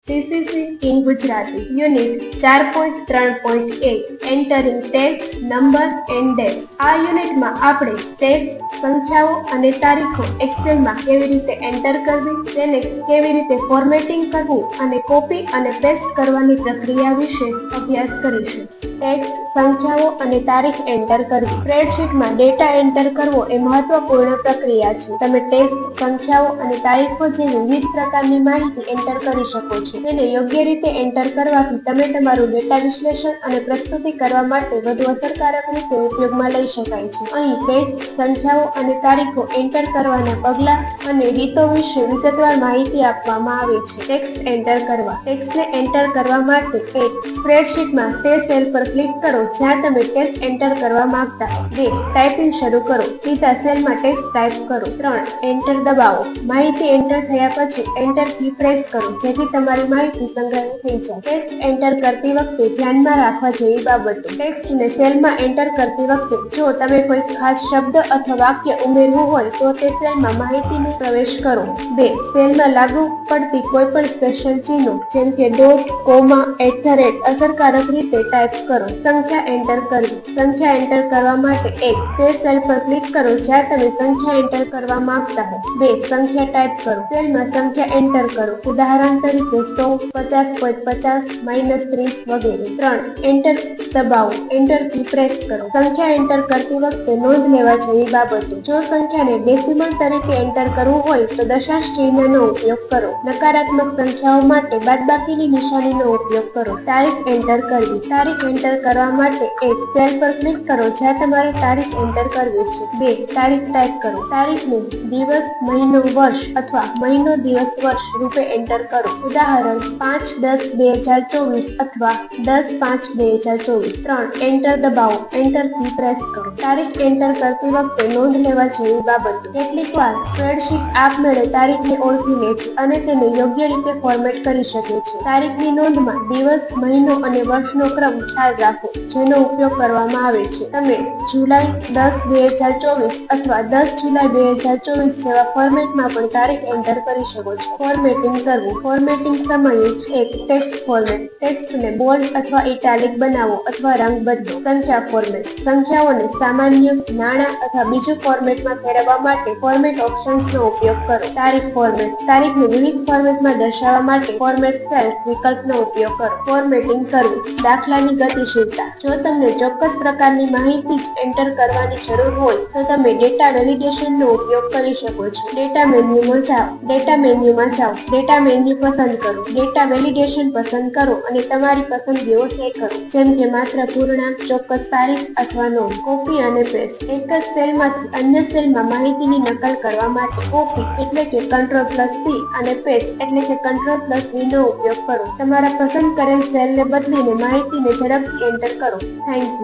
CCC in Gujarati, Unit 4.3.1 Entering text, number and dates. આ યુનિટમાં આપણે ટેક્સ્ટ, સંખ્યાઓ અને તારીખો એક્સેલમાં કેવી રીતે એન્ટર કરવી, તેને કેવી રીતે ફોર્મેટિંગ કરવું અને કોપી અને પેસ્ટ કરવાની પ્રક્રિયા વિશે અભ્યાસ કરીશું. ટેક્સ્ટ, સંખ્યાઓ અને તારીખ એન્ટર કરવી. સ્પ્રેડશીટમાં ડેટા એન્ટર કરવો એ મહત્વપૂર્ણ પ્રક્રિયા છે. તમે ટેક્સ્ટ, સંખ્યાઓ અને તારીખો જેવી વિવિધ પ્રકારની માહિતી એન્ટર કરી શકો છો. તેને યોગ્ય રીતે એન્ટર કરવાથી તમે તમારું ડેટા વિશ્લેષણ અને પ્રસ્તુતિ કરવા માટે વધુ અસરકારક રીતે ઉપયોગમાં લઈ શકાય છે. અહીં ટેક્સ્ટ, સંખ્યાઓ અને તારીખો એન્ટર કરવાના પગલાં અને રીતો વિશે વિગતવાર માહિતી આપવામાં આવે છે. ટેક્સ્ટ એન્ટર કરવા. ટેક્સ્ટને એન્ટર કરવા માટે એક સ્પ્રેડશીટમાં તે સેલ પર ક્લિક કરો જ્યાં તમે ટેક્સ્ટ એન્ટર કરવા માંગતા હો. 2. ટાઈપિંગ શરૂ કરો. સીધા સેલમાં ટેક્સ્ટ ટાઈપ કરો. 3. એન્ટર દબાવો. માહિતી એન્ટર થયા પછી એન્ટર કી પ્રેસ કરો જેથી તમારી માહિતી સંગ્રહિત થઈ જાય. ટેક્સ્ટ એન્ટર કરતી વખતે ધ્યાનમાં રાખવા જેવી બાબતો. ટેક્સ્ટને સેલમાં એન્ટર કરતી વખતે જો તમે કોઈ ખાસ શબ્દ અથવા વાક્ય ઉમેરવું હોય તો તે સેલમાં માહિતીને પ્રવેશ કરો. 2. સેલમાં લાગુ પડતી કોઈપણ સ્પેશિયલ ચિહ્નો જેમ કે ડોટ, કોમા, @ અસરકારક રીતે ટાઈપ કરો. સંખ્યા એન્ટર કરવી. સંખ્યા એન્ટર કરવા માટે 1. તે સેલ પર ક્લિક કરો જ્યાં તમે સંખ્યા એન્ટર કરવા માંગતા હો. 2. સંખ્યા ટાઈપ કરો. સેલમાં સંખ્યા એન્ટર કરો. ઉદાહરણ તરીકે 100, 50.50, -30 વગેરે. 3. એન્ટર દબાવો. એન્ટર કી પ્રેસ કરો. સંખ્યા એન્ટર કરતી વખતે નોંધ લેવા જેવી બાબતો. જો સંખ્યાને ડેસિમલ તરીકે એન્ટર કરવું હોય તો દશાંશ ચિહ્નનો ઉપયોગ કરો. નકારાત્મક સંખ્યાઓ માટે બાદબાકીની નિશાનીનો ઉપયોગ કરો. તારીખ એન્ટર કરવી. તારીખ એન્ટર કરવા માટે એક સેલ પર ક્લિક કરો જ્યાં તમારે તારીખ એન્ટર કરવી છે. 2. તારીખ ટાઈપ કરો. તારીખને દિવસ, મહિનો, વર્ષ અથવા મહિનો, દિવસ, વર્ષ રૂપે એન્ટર કરો. ઉદાહરણ 5/10/2024 અથવા 10/5/2024. 3. એન્ટર દબાવો. એન્ટર કી પ્રેસ કરો. તારીખ એન્ટર કરતી વખતે નોંધ લેવા જેવી બાબતો. કેટલીકવાર સ્પ્રેડશીટ આપમેળે તારીખને ઓળખી લે છે અને તેને યોગ્ય રીતે ફોર્મેટ કરી શકે છે. તારીખની નોંધમાં દિવસ, મહિનો અને વર્ષનો ક્રમ ખ્યાલ રાખો જેનો ઉપયોગ કરવામાં આવે છે. તમે જુલાઈ 10/2024 અથવા 10 જુલાઈ 2024 જેવા ફોર્મેટમાં પણ તારીખ એન્ટર કરી શકો છો. ફોર્મેટિંગ કરવું. ફોર્મેટિંગ સમયે એક ટેક્સ્ટ ફોર્મેટ. ટેક્સ્ટને બોલ્ડ અથવા ઇટાલિક બનાવો અથવા રંગ બદલો. સંખ્યા ફોર્મેટ. સંખ્યાઓને સામાન્ય, નાના અથવા બીજું ફોર્મેટમાં ફેરવવા માટે ફોર્મેટ ઓપ્શન્સનો ઉપયોગ કરો. તારીખ ફોર્મેટ. તારીખને વિવિધ ફોર્મેટમાં દર્શાવવા માટે ફોર્મેટ સેલ્સ વિકલ્પનો ઉપયોગ કરો. ફોર્મેટિંગ કરવું. દાખલાની ગતિશીલતા. જો તમને ચોક્કસ પ્રકારની માહિતી જ એન્ટર કરવાની જરૂર હોય તો તમે ડેટા વેલિડેશનનો ઉપયોગ કરી શકો છો. ડેટા મેન્યુમાં જાઓ. ડેટા મેન્યુમાં જાઓ. ડેટા મેન્યુ પસંદ કરો. ડેટા વેલિડેશન પસંદ કરો અને તમારી પસંદગીઓ સેટ કરો જેમ કે માત્ર પૂર્ણાંક, ચોક્કસ તારીખ અથવા નોંધ. કોપી અને પેસ્ટ. એક જ સેલમાંથી અન્ય સેલમાં માહિતીની નકલ કરવા માટે કોપી એટલે કે Ctrl+C અને પેસ્ટ એટલે કે Ctrl+V નો ઉપયોગ કરો. તમારા પસંદ કરેલ સેલને બદલીને માહિતીને ઝડપથી એન્ટર કરો. Thank you.